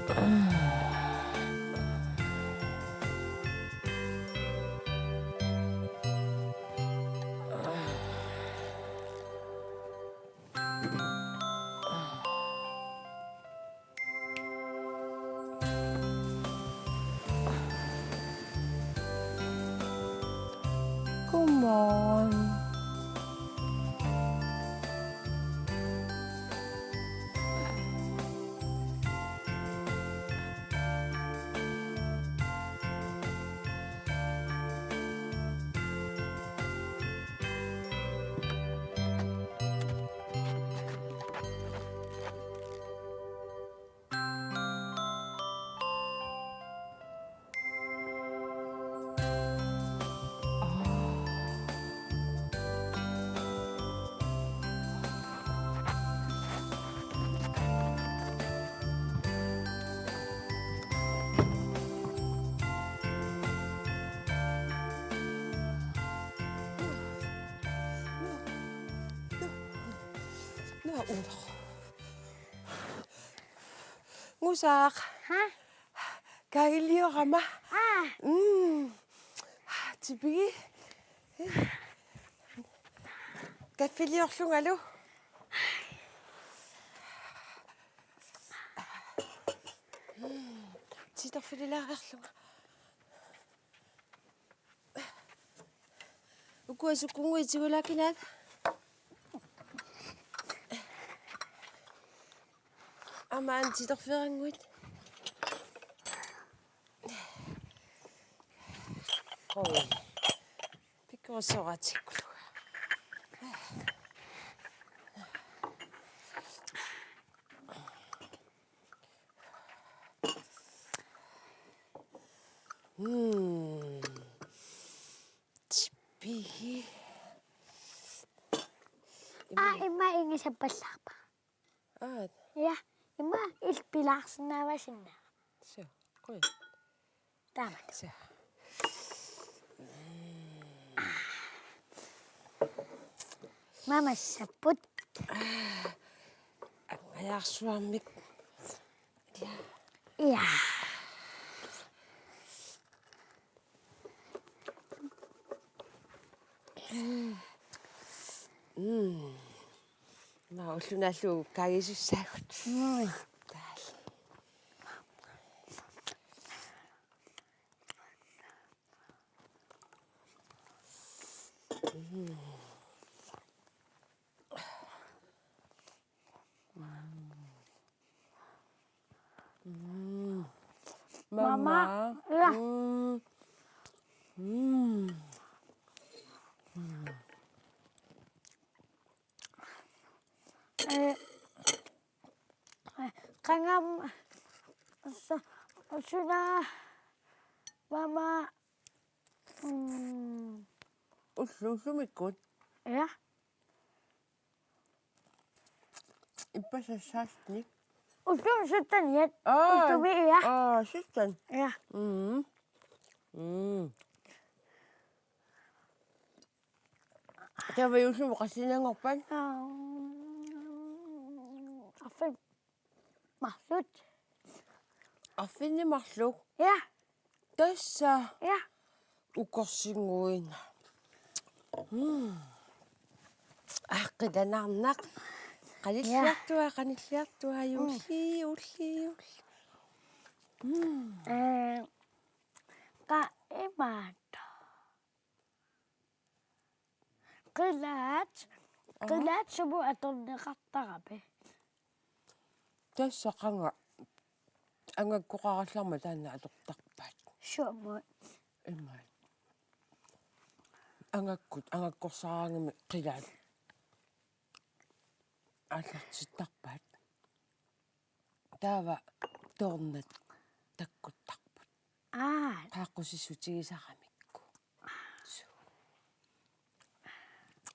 Godmorgen. Naulaq. Ngusaaq. Ha? Kailiorama. Tipigi. Kaffiliorlungalu. Titorfililaarerlunga. Ukuasukkunguitsigulakinaat. Amaan titorfiranguit. Oi. Pikkusoratikkulua. Tipigi. Ima ingisapallaqpa. Ja, ima ilpilaarsinnaavasinna. So, good. Taamat. So. Mamassaput. Ajarsuammik. Ja. Ullunaalluu kaagisussaagut. Taal. Mama. Ja. Kangam sudah mama Ulluullumikut ja ippasassaastnik. usun sutaniat ustubi ja Sittan. ja Tavayullum qasinangorpan. afin mahsut Arfinnimarluk ja tassa ja ukorsinguina. Aqqitanarnaq qanilliartua ulli. ka imata qilaat subu atorneqartarapi Tassa qanga angakkoqarallarma taanna atortarpaat. suamut Imma angakkorsaraangami qilaat аллартиттарпаат таава тоорнат таккуттарпут qaaqqussutигисарамикку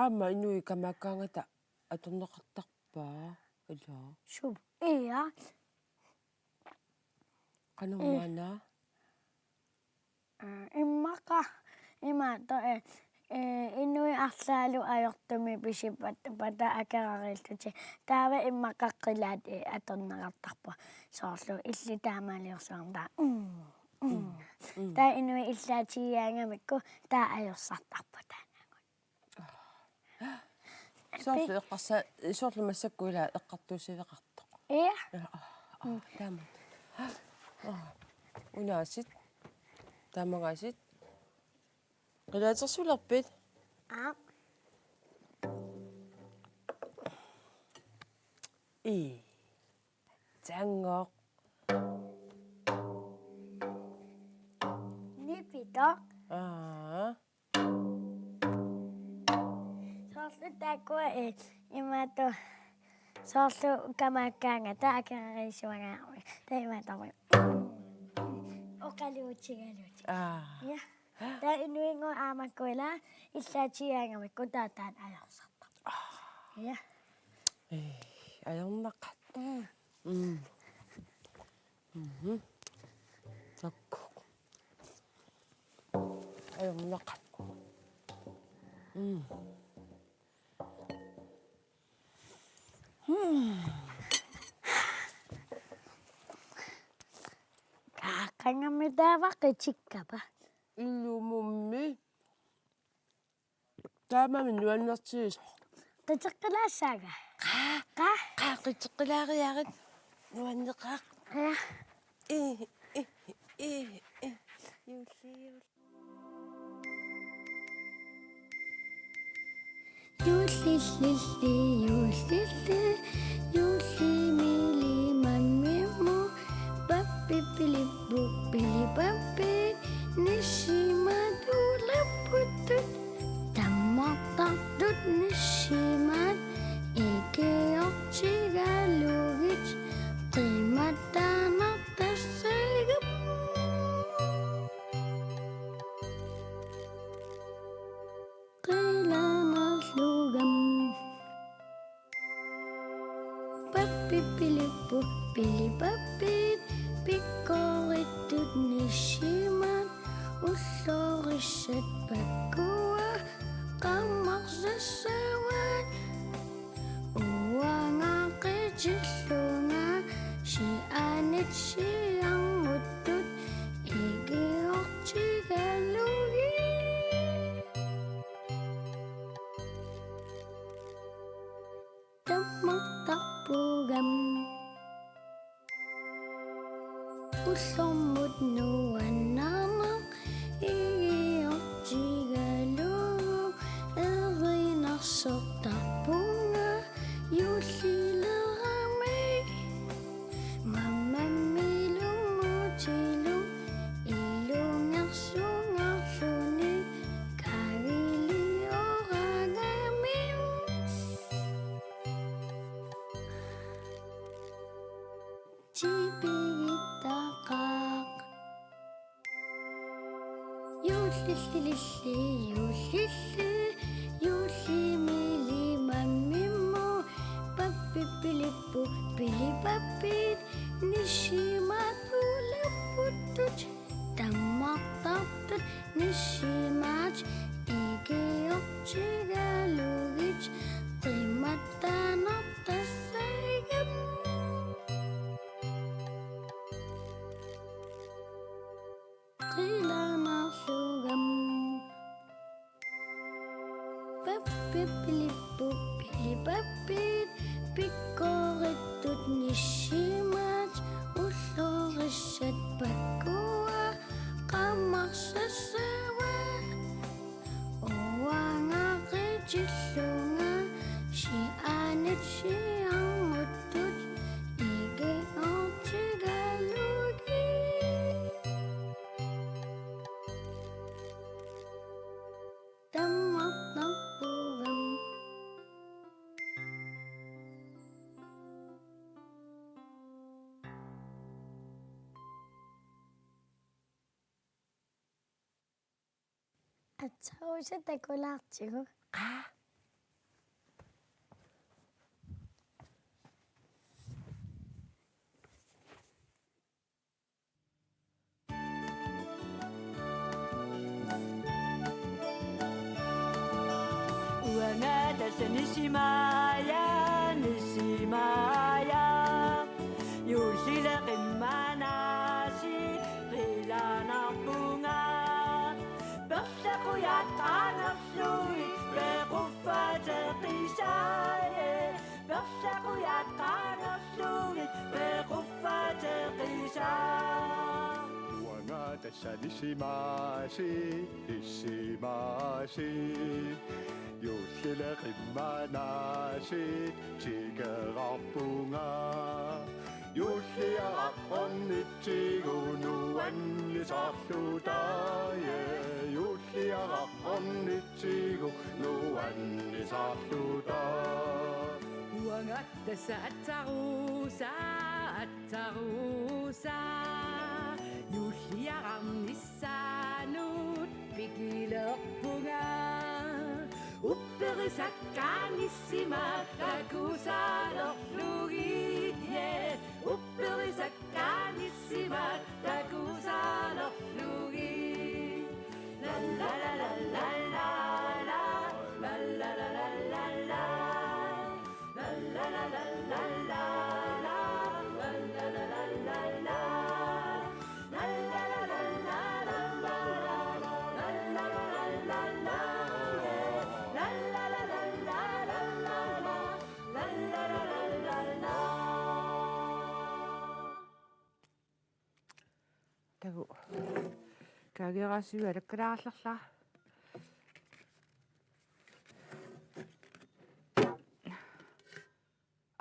аама инуи камаккаангата аторнеқартарпаа ила sub iya qanummaana imaka imata Inui арлаалу ajortumi pisippat pata akerarilluti taava immakaqqilaat atorneqartarpu soorlu illi taamaliorsuarta taa inui illaatigiaangamikku taa ajorsartarpu taanangut Soorlu eqqarsa soorlu massakkuila eqqartuusileqartoq. ia Taamat. Unaasit. Taamagasit. Qilaatersulerpit. Taangoq. nipitoq soorlu taakkua imaatu soorlu kamaakkaangata akereriisuangaarmi taa imaatami oqaluutigaluuti ia taa inuingu aamakkuila illaatigiaangamikku taataan ajorsartarpu ia Ajornaqat. Takkuq. Ajornaqat. Kaaqangami taavaqqitsikkapa Illumummi. Taamami nuannertigiso. qiteqqilaassaaga Qiteqqilaariarit nuanneqaaq. Yullillilli yullilli yullimili mammimu pappipilippu pilipappi nissimatulepputut tammartartut nissimat ikeortigalugit qimattaanartassagap qilanerlugam pappipilippu pilipappit pikkoorittut nissimat ullorissat pakkua qammarsassawat uangaqitillunga sianit sianguttut ikiortigalugi tammartarpugam ullormut nuannarnaq igiortigalugu erinarsortarpunga yullilerami mammamilumutilu ilungersungarluni kagilioragami tipigittaqaaq yullillililli yullilli yullimili mammimmu pappipilippu pilipappit nissimatulepputut tammartartut nissimaat ikiortigalugit qimattaanartassagam qilanerlugam pappipilippu pilipappit pikkoorittut nissimat ullorissat pakkua qammarsassawat uangaqitillunga sianit sianguttut ikiortigalugi tammartarpugam atsausatakulartigu tässä Nishimaya, Nishimaya. Yusila rimmanasi, rilana bunga. Basta kuya tanaflui, berufata risaye. Basta kuya tanaflui, berufata risaye. Tässä Nishimasi, Nishimasi. Yusila rimmanasi, tigerarpunga. Yusia onnittigu nuanni sarludaye. Yusia onnittigu nuanni sarludaye. Uangattassa attaruusa, attaruusa. Juhliarnissaanut pikilerpunga. Upperisakkanissima takusalerflugit, yeah. Upperisakkanissima takusalerflugit. La la la la la la la, la la la la la la, la la la la la la, la la la la la la. Tagu kagerasuu alakkalаарlarla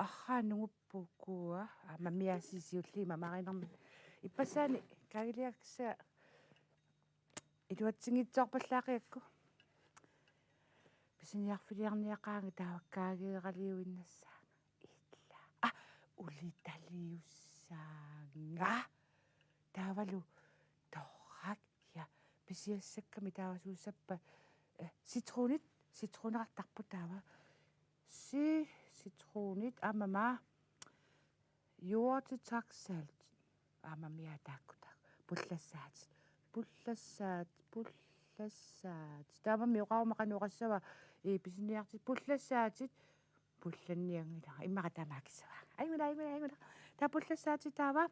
arraanunguppukkuua mamiaasiisiulliima marinermi ippasaani kagiliaksa iluatsingitsoorpallaaqиакку писиниарфилиарниақаанга тааваккаагеералиуиннассаага итла улиталиуссаанга таавалу торрак я писиассакками таавасууссаппа ситруунеқартарпу таава ситруунит амама юортитаксалт амамиа тааккутаа пуллассаат таамами оqaумақануқассава писиниартит пуллассаатит пулланниангилара иммаqa таамаакиссаваа аймила таа пуллассаатит таава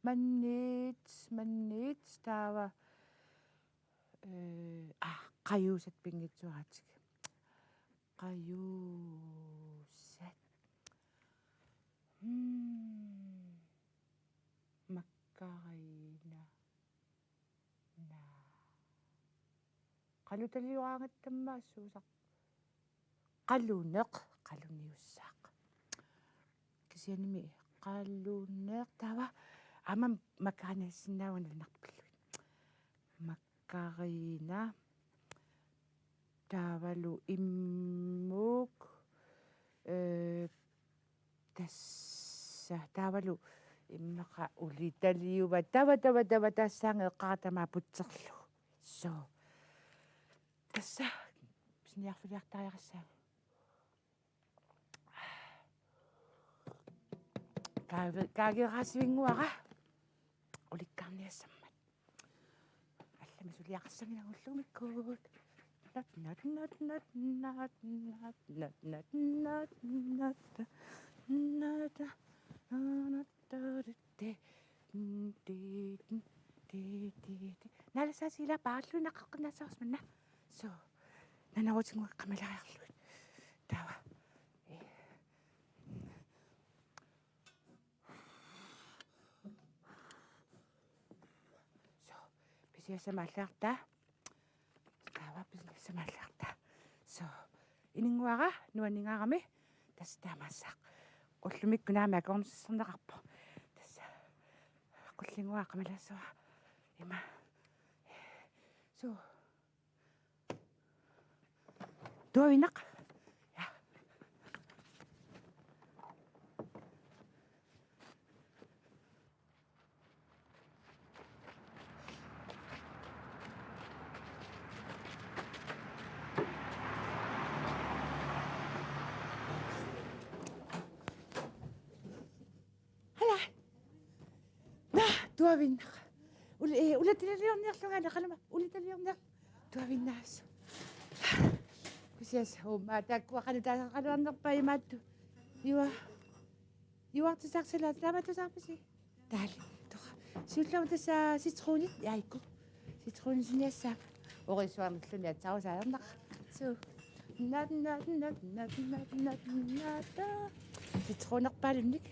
маннит таава қаюусат пингитсуаратик қаюусат маккарина на қалуталиуаангаттаммаассуусақ қалуниуссаақ кисианими қалунеқ таава амам маккаанассинаагуннартпиллуит маккарина таавалу иммук тасса таавалу иммаqa улиталиува тава таассаангеэққаратамаа путсерлу со тасса писниарфилиартариарассаа каагерасвингуара уликкарниассаммат аллами сулиақассагинагуллумиккуут наласасила пааллунаққарнаассаарсманна со нанавутингуа қамалариарлуит таава со писиасамааллаарта таава писиасамааллаарта со инингуара нуаннингаарами тасса таамаассаақ уллумикку наама акорнссернеқарпо тасса qullinguaa qamalassua ima so tuavinaq ja tuavinaq ulatiliorniarlungaana qalama ulatiliorniar tuavinnaas Pisias takkua qaluarnerpa imaattu. Juartisaqsalaat taamatusarpisi. Taali. Siullama tassa sitruunit yaikku. Sitruunin siniassaap. Orisuarnerluni atsarusaalerneq. Su. Nat. Sitruunerpaalunnik.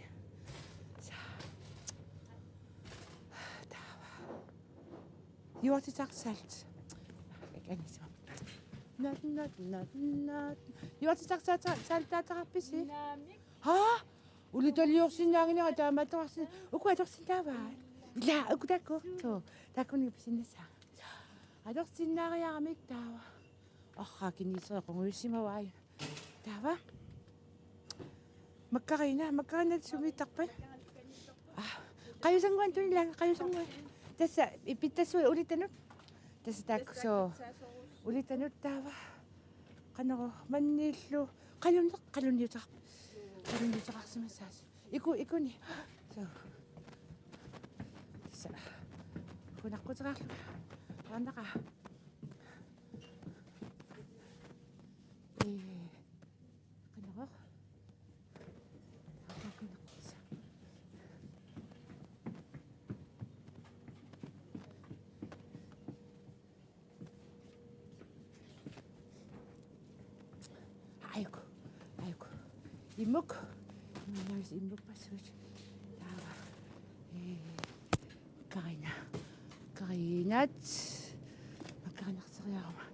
Juartisaqsaalt. Kanisima. Nat. Juartisaqsaalt taataqarpisi. Haa? Ulitaliorsinnaangina taamatorsin. Ukuatorsin taavaa. Ila ukutakku. To. Takkuni pisinassa. Adorsinnaariaramik taava. Kinisseqonguissimavaai. Taava. Makkarina sumittarpan. Qajusanguan tunilanga qajusanguan. Tassa ipittasui ulitanut. Tassa taakso. Ulitanut taava. Qanero manniillu qaluniutaq. Qaluniutaqarsimassaas. Ikuni. So. Tassa. Kunaqqutaqarlu. Annaqa. Qanero. Aiku. Imuk. Nais imuk pasuut. Taava. Karinat. Makkarinarteriaruma.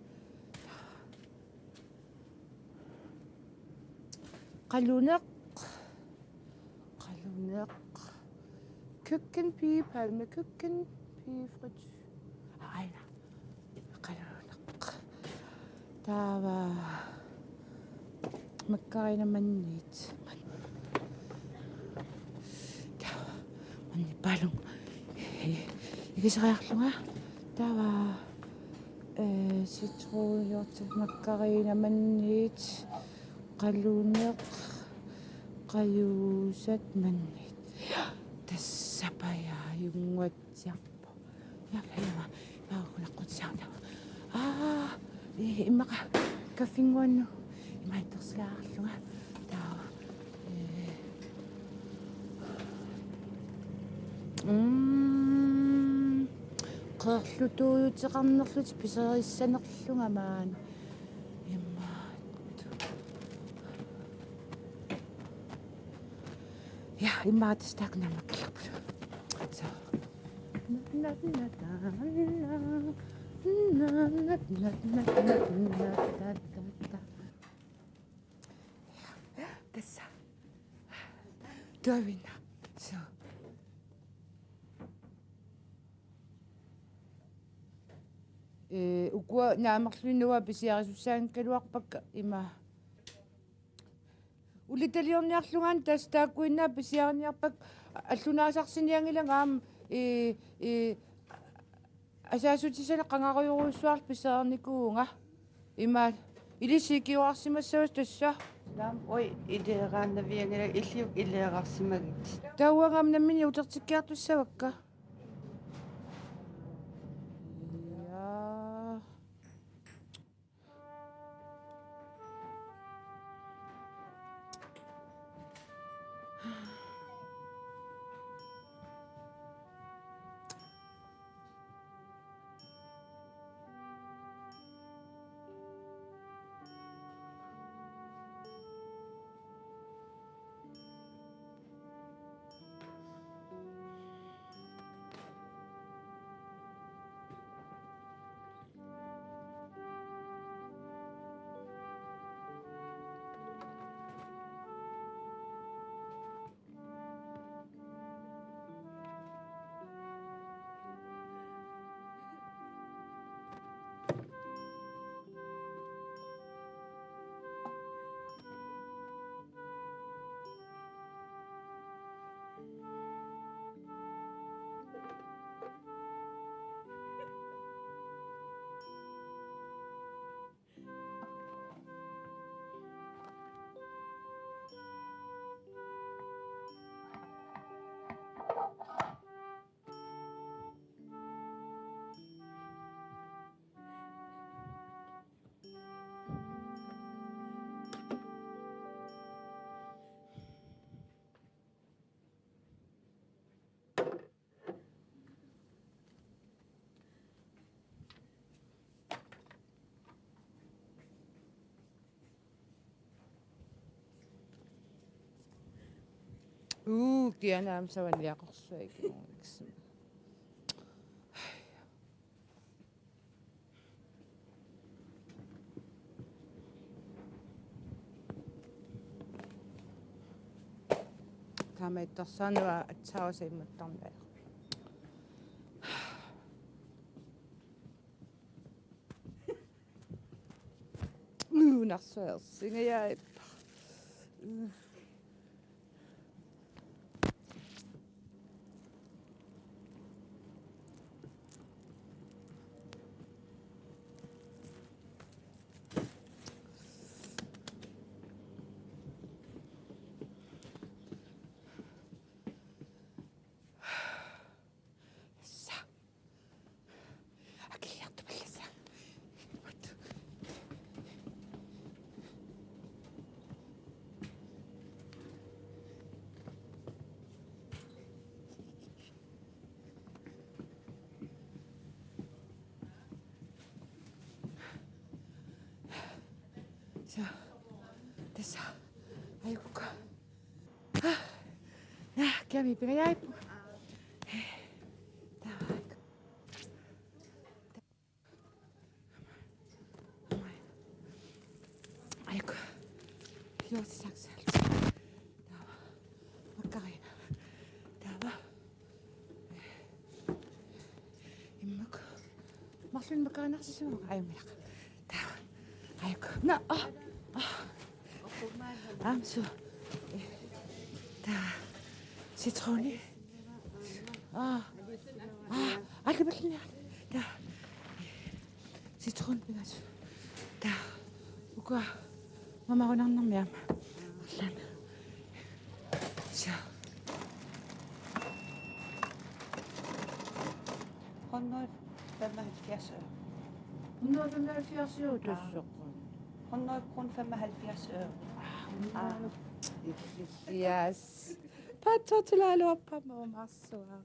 Qaluneq. Køkkenpige, palmekøkkenpige, frit. Aina. Qaluneq. Taava. Makkarina mannit. Taava. Manni palung. Ikisariarlunga. Taava. Sitruuniortik makkarina mannit. Qaluneq. Qajuusat mannit. Tassapaya junguatsiarpo. Yakayama. Kunaqqutsiarna. Immaqa kaffinguannu. Imaittersilaarlunga. Taava. Qerlutuuyutiqarnerlut piserissanerlunga maan. Ja, imaatis taaknaamakkilarpulu. So. Tässä. Tuovina. So. Ukua naamarlunua pisiarisussaankkaluarpakka ima. Ulitaliorniarlungaan tas taakkuinnaa pisiarniarpak аллунаасарсиниангилагаам асаасутисала qangaruйоруйссуар писаарникуунга има илисикиуарсимассавас тасса Ой, илеерааннавиангала иллиук илеерарсимагит. тауангам наммини утертиккиартуссавакка kianaam savaniaqorsuagiorniksum taamaittorsaanua atsaausaimmattarnaa narsuersingajaippa akillartupallasa 자, 됐어. 아이고, 야, 개미 비가 예뻐. 아이고, 여기 작살. 나와, 막가게 나와. 임마고, 막순 막가 나서서 아유 미라. 나와. 아이고, 나 암수. 다 시트론이. 알게 벌리냐. 다 시트론 비가지고. 다 우가 mamma on annan med Allan. Så. 175 øre. 175 år tussukun. 100 kroner 75 øre. Yes. Patotila oppa mo massua.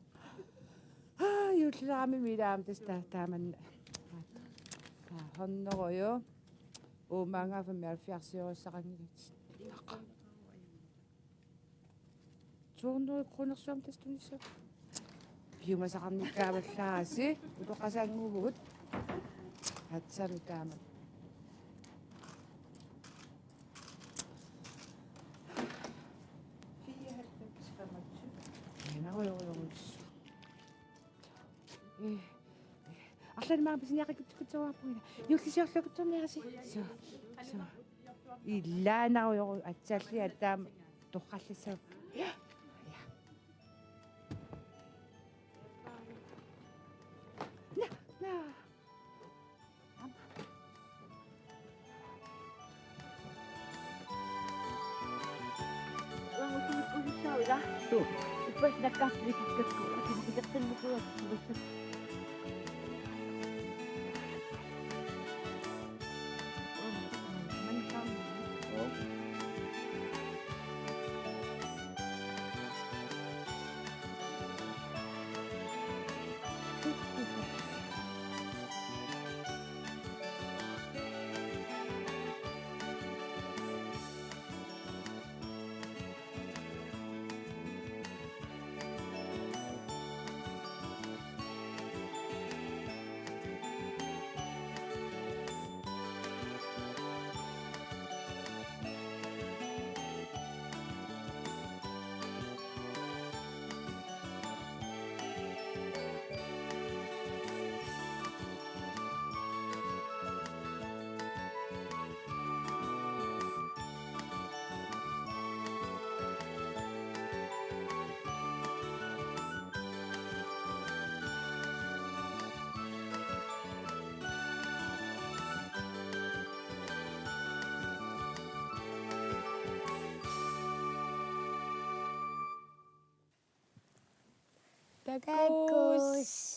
Jutlaami midaam tästä tämän. Honnoyo. Umanga 75 år sarangit. Tuono kronersuam testunissa. Piumasaqarnikkaavallaasi utoqasaanguugut. Hatsami taamat. Allan maa pisiniaqikutsuarpuina. Yullisiorlukutsorniarasi. So. Illaanaruyoru atsalli attaam toqqallissap. Ja. Na. Ipas nakaplikikatku. Atin mo ko. Takus.